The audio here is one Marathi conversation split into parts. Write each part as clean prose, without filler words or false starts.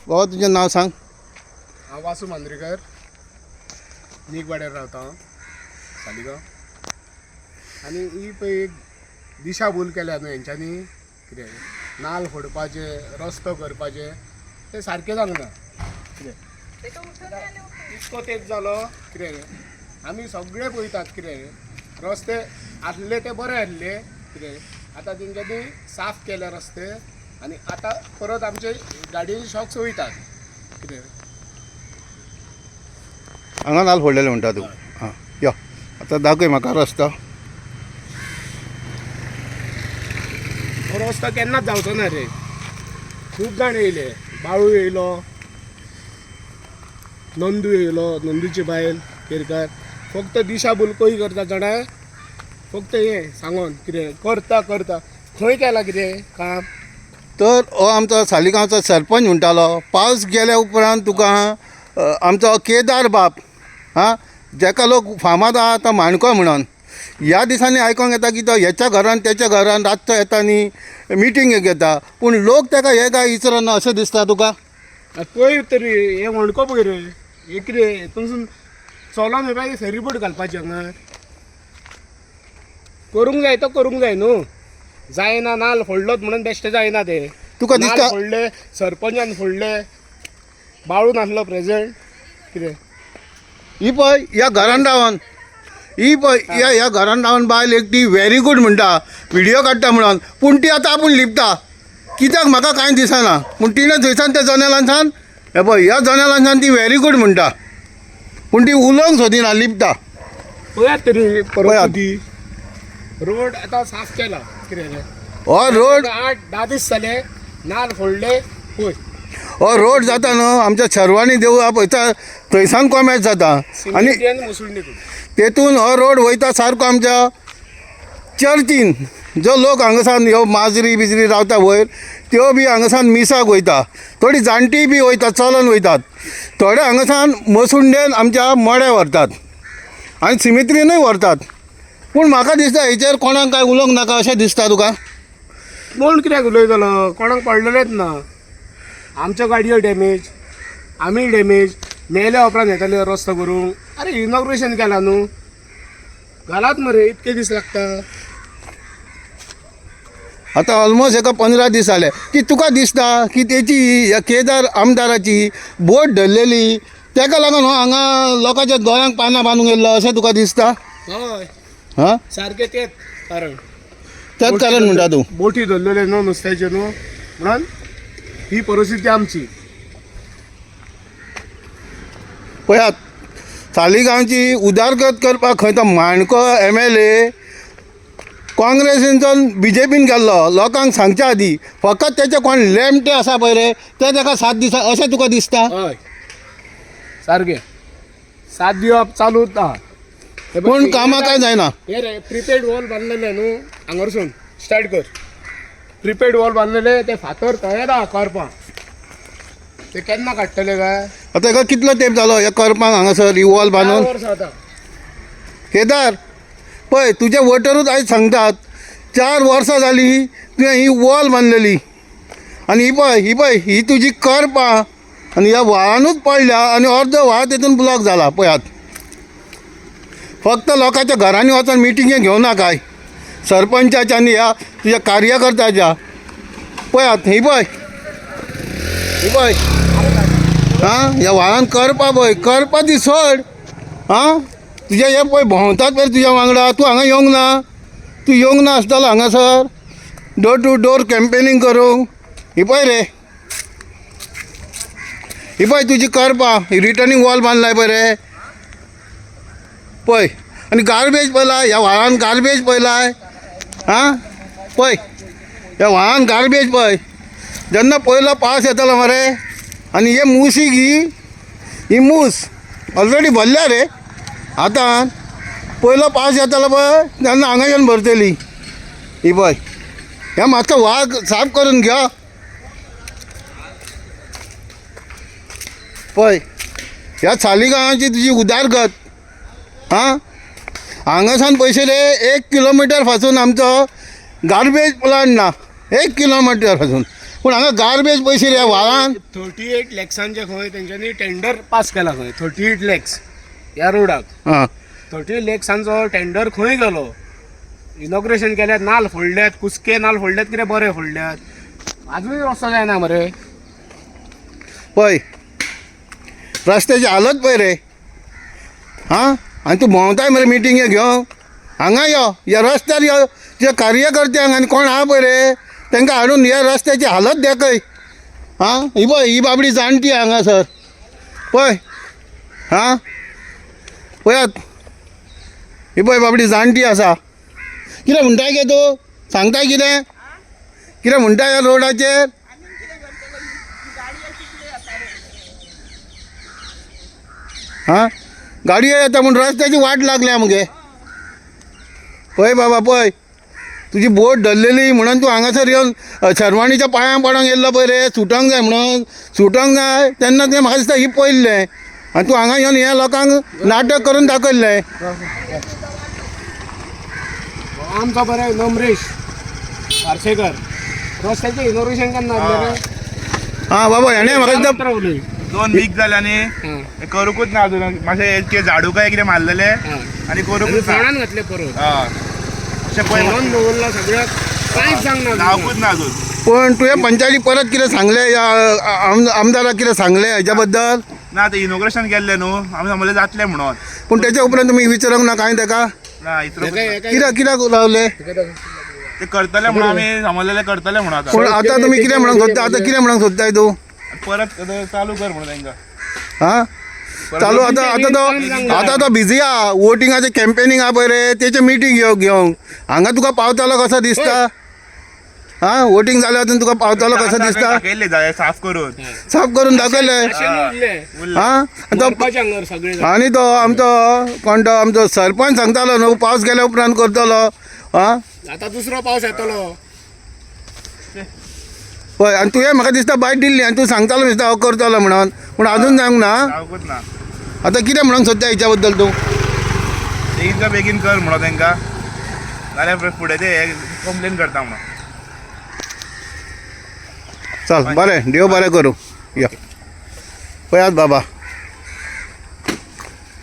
बाबा तुझें नाव सांग. हांव वासू मांद्रेकर, निगवाड्यार रावता हांव सालिगांव. आनी ही पळय एक दिशाभूल केल्या न्हू हेंच्यांनी. कितें नाल्ल फोडपाचे, रस्तो करपाचे ते सारकें जावंक ना. कितें इतको तेंप जालो कितें आमी सगळे पळयतात. कितें रस्ते आसले ते बरे आसले. कितें आतां तेंच्यांनी साफ केले रस्ते आनी आतां परत आमचे गाडयेचे शॉक्स वयतात. कितें हांगा नाल्ल फोडलेले म्हणटा तूं. हां यो आतां दाखय म्हाका रस्तो. हो रस्तो केन्नाच जावचो ना रे. खूब जाण येयले, बाळू येयलो, नंदू येयलो, नंदूची बायल केरकार. फक्त दिशाभूल कोई करता जाणा. फक्त हे सांगून कितें करता करता खंय केला कितें काम. तर हो आमचो सालिगांवचो सरपंच म्हणटालो पावस गेल्या उपरांत तुका आमचो केदार बाब जेका लोक फामाद आहा तो माणको म्हणून ह्या दिसांनी आयकोंक येता की तो हेच्या घरान तेच्या घरान रातचो येता न्ही मिटींगेक येता. पूण लोक ताका हे काय विचारना अशें दिसता तुका. पळय तरी हे म्हणको पळय रे. हे कितें हितूनसून चलोन येवपाक फेरीबोट घालपाची हांगा. करूंक जाय तो करूंक जाय न्हू. जायना नाल्ल फोडलोत म्हणून बेश्टे जायना ते. तुका नाल्ल दिसता फोडले, सरपंचान फोडले, बाळून आसलो प्रेझेंट. कितें ही पळय ह्या घरान रावन ही पळय ह्या घरान रावन बायल एकटी व्हेरी गूड म्हणटा व्हिडियो काडटा म्हणून. पूण ती आतां आपूण लिपता कित्याक म्हाका कांय दिसना. पूण तिणें थंयसान त्या जनेलांसान हे पळय ह्या जनेलांसान ती व्हेरी गूड म्हणटा पूण ती उलोवंक सोदिना लिपता. पळयात तरी पळयात. ती रोड आतां साफ केला. कितें हो रोड 8-10 दीस जाले नाल्ल फोडले. पळय हो रोड जाता न्हू आमच्या शर्वाणी देवळा पळयता थंयसान कॉमेट जाता आनी सिमेंटीन मुसुळणी करून. तेतून हो रोड वयता सारको आमच्या चर्चीन. जो लोक हांगासान ह्यो माजरी बिजरी रावता वयर त्यो बी हांगासान मिसाक वयता. थोडी जाणटी बी वयतात चलून वयतात. थोडे हांगासान मसुंडेन आमच्या मड्या व्हरतात आनी सिमित्रीनूय व्हरतात. पूण म्हाका दिसता हेचेर कोणाक काय उलोवंक नाका अशें दिसता तुका. कोण कित्याक उलयतलो. कोणाक पडलेलेच ना. आमच्यो गाडयो डॅमेज, आमी डॅमेज. मेल्या उपरांत येताले रस्तो करूंक. अरे इनॉग्रेशन केला न्हू घालात मरे. इतके दीस लागता. आतां ऑलमोस्ट हेका 15 दीस जाले की तुका दिसता की तेची ह्या केदार आमदाराची बोट धरलेली तेका लागून हो हांगा लोकांच्या दोळ्यांक पानां बांदूंक येयल्लो अशें तुका दिसता. हय हां सारकें तेच कारण. तेच कारण म्हणटा तूं. बोटी धरलेले न्हू नुस्त्याचे न्हू म्हणून ही परिस्थिती आमची. पळयात सालिगांवची उदारगत करपाक खंय तो माणको MLA काँग्रेसीनचो BJPन गेल्लो लोकांक सांगच्या आदी फकत तेचे कोण लेमटे आसा पळय रे ते ताका साथ दिसा अशें तुका दिसता. हय सारकें साथ दिवप चालूच आहा. हे बघ, पूण कामां काय जायना. हे रे प्रिपेड वॉल बांदलेले न्हू हांगरसून स्टार्ट कर. प्रिपेड वॉल बांदलेले ते फातर तयार आहा करपाक. ते केन्ना काडटले काय. आतां हेका कितलो तेंप जालो ह्या करपाक हांगासर ही वॉल 4 बांदून. वर्सां जाता. केदार पळय तुजे वोटरूच आयज सांगतात 4 वर्सां जालीं तुवें ही वॉल बांदलेली आनी ही पळय ही तुजी करपां आनी ह्या व्हाळानूच पडल्या आनी अर्द व्हाळ तेतून ब्लॉक जाला. पळयात फक्त लोकांच्या घरांनी वचून मिटिंगे घेवना काय सरपंचाच्या आनी ह्या तुज्या कार्यकर्त्याच्या. पळयात ही पळय हां ह्या व्हाळान करपा पळय करपा ती सोड. हां तुजे हे पळय भोंवतात पळय तुज्या वांगडा. तूं हांगा येवंक ना. तूं येवंक ना आसतलो हांगासर डोर टू डोर कॅम्पेनींग करूंक. ही पळय रे ही पळय तुजी करपा ही रिटर्निंग वॉल बांदलाय पळय रे. पळय आनी गार्बेज पळयलाय ह्या व्हाळान गार्बेज पळयलाय. हां पळय ह्या व्हाळान गार्बेज पळय. जेन्ना पयलो पावस येतलो मरे आनी हे मुसी ही मूस ऑलरेडी भरल्या रे. आतां पयलो पावस येतलो पळय तेन्ना हांगा येवन भरतली. ही पळय हे मातसो व्हाळ साफ करून घ्या. पळय ह्या सालिगांवाची तुजी उदारगत. हां हांगासान पयशे रे 1 किलोमिटर पासून आमचो गार्बेज प्लांट ना. 1 किलोमिटर पासून पूण हांगा गार्बेज पयशे रे व्हाळान 38 लॅक्सांचे खंय तेंच्यांनी टेंडर पास केला खंय 38 लॅक्स ह्या रोडाक हां 38 लॅक्सांचो टेंडर खंय गेलो इनॉग्रेशन केल्यात नाल फोडल्यात कुसके नाल फोडल्यात कितें बरें फोडल्यात आजूनय रस्तो जायना मरे पळय रस्त्याची हालत पळय रे हां आनी तूं भोंवताय मरे मिटींगे घेवं हांगा यो ह्या रस्त्यार यो जे कार्यकर्त्यांक आनी कोण आहा पळय रे तांकां हाडून ह्या रस्त्याची हालत देखय हां ही पळय ही बाबडी जाणटी हांगासर पळय हां पळयात ही पळय बाबडी जाणटी आसा कितें म्हणटाय गे तूं सांगताय कितें म्हणटाय ह्या रोडाचेर हां गाडयो येता म्हूण रस्त्याची वाट लागल्या मुगे पळय बाबा पळय तुजी बोट धरलेली म्हणून तूं हांगासर येवन शर्वाणीच्या पांयां पडोंक येयल्लो पळय रे सुटोंक जाय म्हणून सुटोंक जाय तेन्ना तें म्हाका दिसता ही पयल्लें आनी तूं हांगा येवन ह्या लोकांक नाटक करून दाखयल्लें आमचो बरे नमरेश पार्सेकर रस्त्याचें इनॉग्रेशन केन्ना जाल्लें रे हां बाबा हेणें म्हाका दिसता रावली 2 वीक जाले आनी करूकूच ना अजून मातशें झाडू काय कितें मारलेले आनी करूकूच ना प्राणान घातले परत अशें पळय म्हणून दवरला सगळ्याक कांयच सांगना जावकूच ना अजून पण तुवें पंचायती परत कितें सांगलें या आमदाराक कितें सांगलें हेच्या बद्दल ना ते इनॉग्रेशन केल्लें न्हू आमी समजलें जातलें म्हणून पूण तेच्या उपरांत तुमी विचारूंक ना कांय ताका ना इतलो कित्याक रावले ते करतले म्हणून आमी समजलेले करतले म्हणून पूण आतां आतां तुमी कितें म्हणूंक सोदता आतां कितें म्हणूंक सोदताय तूं परत चालू कर म्हणून तांकां हां चालू आतां तो बिजी आहा वोटिंगाचें कॅम्पेनींग आहा पळय रे तेचें मिटींग घेवंक हांगा तुका पावतलो कसो दिसता हां वोटींग जाल्या वचून तुका पावतलो कसो दिसता दाखयल्ले जाय साफ करून साफ करून दाखयलें हां सगळे आनी तो आमचो कोण तो आमचो सरपंच सांगतालो न्हू पावस गेल्या उपरांत करतलो हां आता दुसरो पावस येतलो पळय आनी तुवें म्हाका दिसता बायट दिल्ली आनी तूं सांगतालो दिसता हांव करतलो म्हणून पूण आजून सांग ना जावकूच ना आतां कितें म्हणूंक सोदता हेच्या बद्दल तूं बेगीन बेगीन कर म्हणून तांकां नाल्यार फुडें ते कंप्लेन करता म्हणून चल बरें देव बरें करूं या पळयात बाबा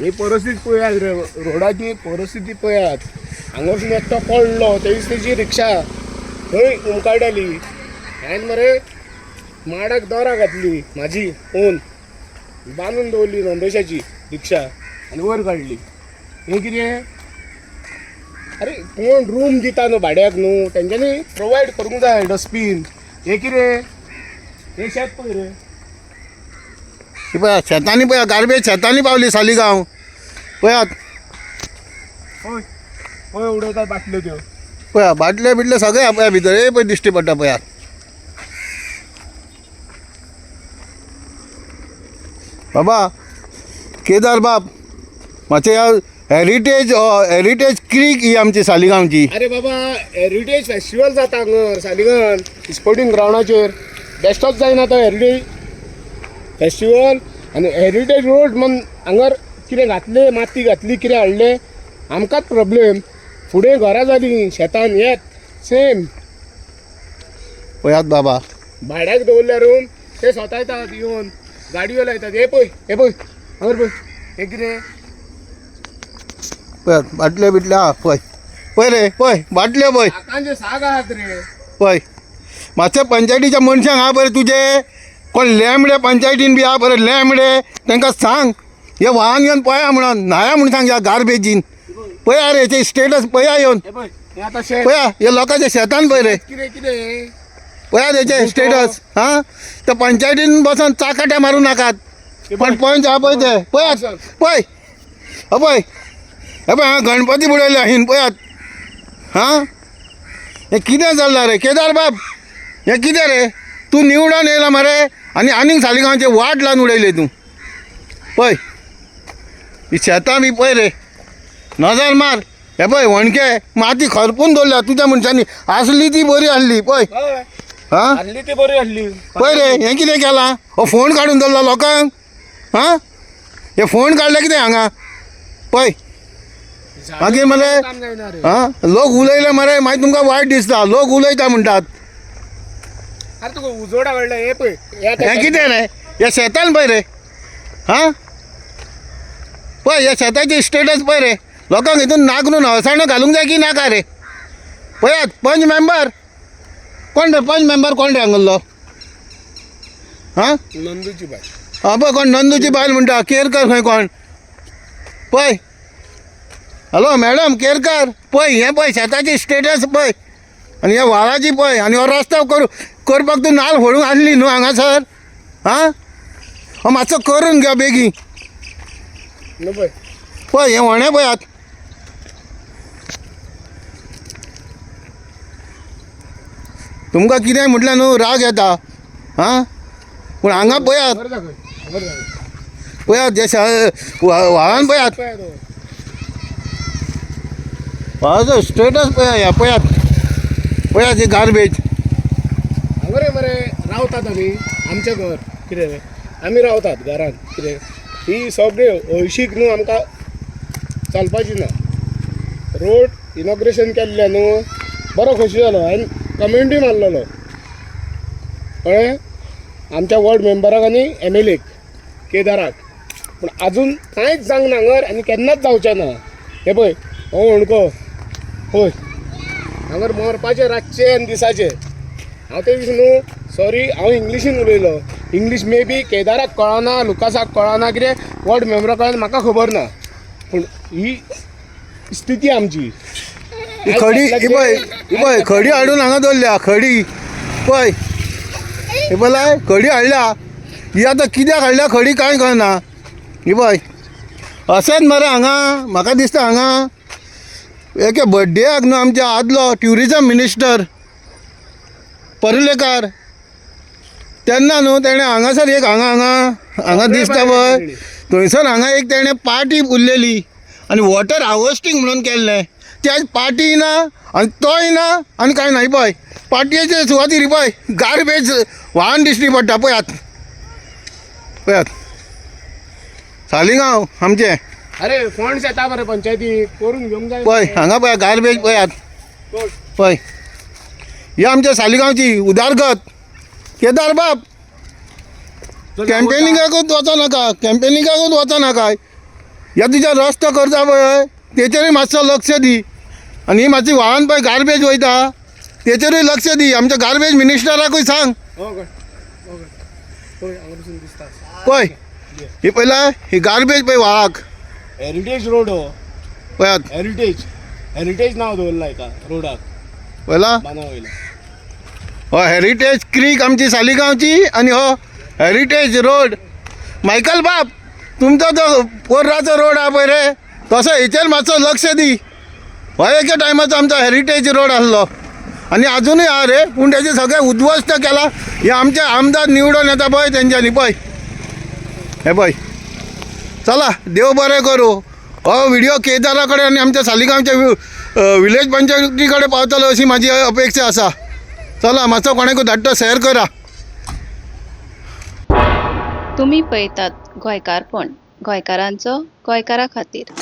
ही परिस्थिती पळयात रे रोडाची परिस्थिती पळयात हांगासून एकटो पडलो तेची रिक्षा थंय उमकाडली हांवें मरे माडाक दोरा घातली म्हाजी ओन बांदून दवरली नंदेशाची रिक्षा आनी वयर काडली हें कितें अरे कोण रूम दिता न्हू भाड्याक न्हू तेंच्यांनी प्रोवायड करूंक जाय डस्टबीन हें कितें हें शेत पळय रे ही पळय शेतांनी पळय गार्बेज शेतांनी पावली सालिगांव पळयात हय हय उडयतात बाटल्यो त्यो पळया बाटले बिटले सगळे पळया भितर हे पळय दिश्टी पडटा पळयात बाबा केदार बाब मातशें हेरिटेज क्रीक ही आमची सालिगांवची अरे बाबा हेरिटेज फेस्टिवल जाता हांगर सालिगांव स्पोर्टिंग ग्रावंडाचेर बेस्टच जायना तो हेरिटेज फेस्टिवल आनी हेरिटेज रोड म्हण हांगर कितें घातले माती घातली कितें हाडलें आमकांच प्रॉब्लेम फुडें घरां जालीं शेतान येत सेम पळयात बाबा भाड्याक दवरल्या रूम ते स्वता येतात येवन गाडयो लायतात हे पळय हांगर पळय हे कितें पळयात बाटले बिटले आहा पळय पळय रे पळय बाटल्यो पळय काकांचे साग आहात रे पळय मातशें पंचायतीच्या मनशांक आहा बरें तुजे कोण लेंबडे पंचायतीन बी आहा बरें लेंबडे तांकां सांग हे वाहन घेवन पळया म्हणून न्हाया म्हणून सांग ह्या गार्बेजीन पळया रे हेचे स्टेटस पळया येवन हे पळय हे आतां शेत पळया हे लोकांच्या शेतान पळय रे कितें कितें पळया तेचे स्टेटस हां त्या पंचायतीन बसून चाकाट्या मारूं नाकात पण पंच आहा पळय ते पळयात पळय पळय हे पळय हांगा गणपती बुडयल्या हिन पळयात हां हें कितें चल्लां रे केदार बाब हें कितें रे तूं निवडून येयला मरे आनीक सालिगांवचे वाट लावन उडयले तूं पळय ही शेतां बी पळय रे नजर मार हे पळय वणके माती खरपून दवरल्या तुज्या मनशांनी आसली ती बरी आहली पळय हय हां आहली ती बरी आहली पळय रे हें कितें केलां हो फोन काडून दवरला लोकांक हां हे फोन काडले कितें हांगा पळय मागीर मरे काम जायना रे हां लोक उलयले मरे मागीर तुमकां वायट दिसता लोक उलयता म्हणटात अरे तुका उजोडा कळलं हे पळय हें कितें रे ह्या शेतान पळय रे हां पळय ह्या शेताची स्टेटस पळय रे लोकांक हितून नागरून हळसाणो घालूंक जाय की नाका रे पळयात पंच मेंबर कोण रे पंच मेंबर कोण रे हांगल्लो हां नंदूची बाय हां पळय कोण नंदूची बायल म्हणटा केरकर खंय कोण पळय हॅलो मॅडम केरकर पळय हें पळय शेताची स्टेटस पळय आनी ह्या व्हाळाची पळय आनी हो रस्तो करपाक तूं नाल्ल फोडूंक हाडली न्हू हांगासर हां हो मातसो करून घे बेगीन न्हू पळय पळय हें व्हणें पळयात तुमकां कितें म्हटलें न्हू राग येता हां पूण हांगा पळयात बरं दाखय बरं दाखय पळयात जे व्हाळान पळयात पळय तो व्हाळाचो स्टेटस पळया ह्या पळयात ही गार्बेज हांगा रे मरे रावतात आमी आमचें घर कितें रे आमी रावतात घरान कितें ही सगळी हळशीक न्हू आमकां चलपाची ना रोड इनॉग्रेशन केल्लें न्हू बरो खोशी जालो हांवें कमेंटूय मारलेलो कळ्ळें आमच्या वॉर्ड मेंबराक आनी MLA केदाराक पूण आजून कांयच जावंक ना हांगर आनी केन्नाच जावचें ना हे पळय हो होणको पळय हांगर मरपाचें रातचें आनी दिसाचें हांव ते दीस न्हू सॉरी हांव इंग्लिशीन उलयलो इंग्लीश मे बी केदाराक कळना लुकासाक कळना कितें वॉर्ड मेंबराक कळना म्हाका खबर ना पूण ही स्थिती आमची ही खडी ही पळय खडी हाडून हांगा दवरल्या खडी पळय हे पळय खडी हाडल्या ही आतां कित्याक हाडल्या खडी कांय कळना ही पळय अशेंच मरे हांगा म्हाका दिसता हांगा एके बड्डेक न्हू आमच्या आदलो ट्युरिजम मिनिस्टर पर्लेकार तेन्ना न्हू तेणें हांगासर एक हांगा दिसता पळय थंयसर हांगा एक तेणें पार्टी उरलेली आनी वॉटर हार्वेस्टींग म्हणून केल्लें त्याच पार्टी ना आनी तोय ना आनी कांय ना पळय पार्टयेचे सुवातेर पळय गार्बेज व्हाळान दिश्टी पडटा पळयात सालिगांव आमचें अरे फंड्स येता मरे पंचायती करून घेवंक जाय पळय हांगा पळय गार्बेज पळयात पळय ही आमच्या सालिगांवची उदारगत केदार बाब कॅम्पेनिंगाकूच वचो नाका ह्या तुज्या रस्तो करता पळय तेचेरूय मातसो लक्ष दी आनी ही मातशी व्हाळान पळय गार्बेज वयता तेचेरूय लक्ष दी आमच्या गार्बेज मिनिस्टराकूय सांग पळय ही पळयला ही गार्बेज पळय व्हाळाक हेरिटेज रोड हो पळयात हेरिटेज नांव दवरला एका रोडाक पळयला बांदा वयला हो हेरिटेज क्रीक आमची सालिगांवची आनी हो हेरिटेज रोड मायकल बाब तुमचो तो पोर्राचो रोड आहा पळय रे तसो हेचेर मातसो लक्ष दी हो एके टायमाचो आमचो हेरिटेज रोड आसलो आनी आजुनूय आहा रे पूण तेजें सगळें उद्ध्वस्त केलां हे आमचे आमदार निवडून येता पळय तेंच्यांनी पळय हे पळय चला देव बरें करूं हो व्हिडिओ केदारा कडेन आनी आमच्या सालिगांवच्या विलेज पंचायती कडेन पावतलो अशी म्हाजी अपेक्षा आसा चला मातसो कोणाकूय धाडटा शेअर करा तुम्ही पळयतात गोंयकारपण गोंयकारांचो गोंयकारा खातीर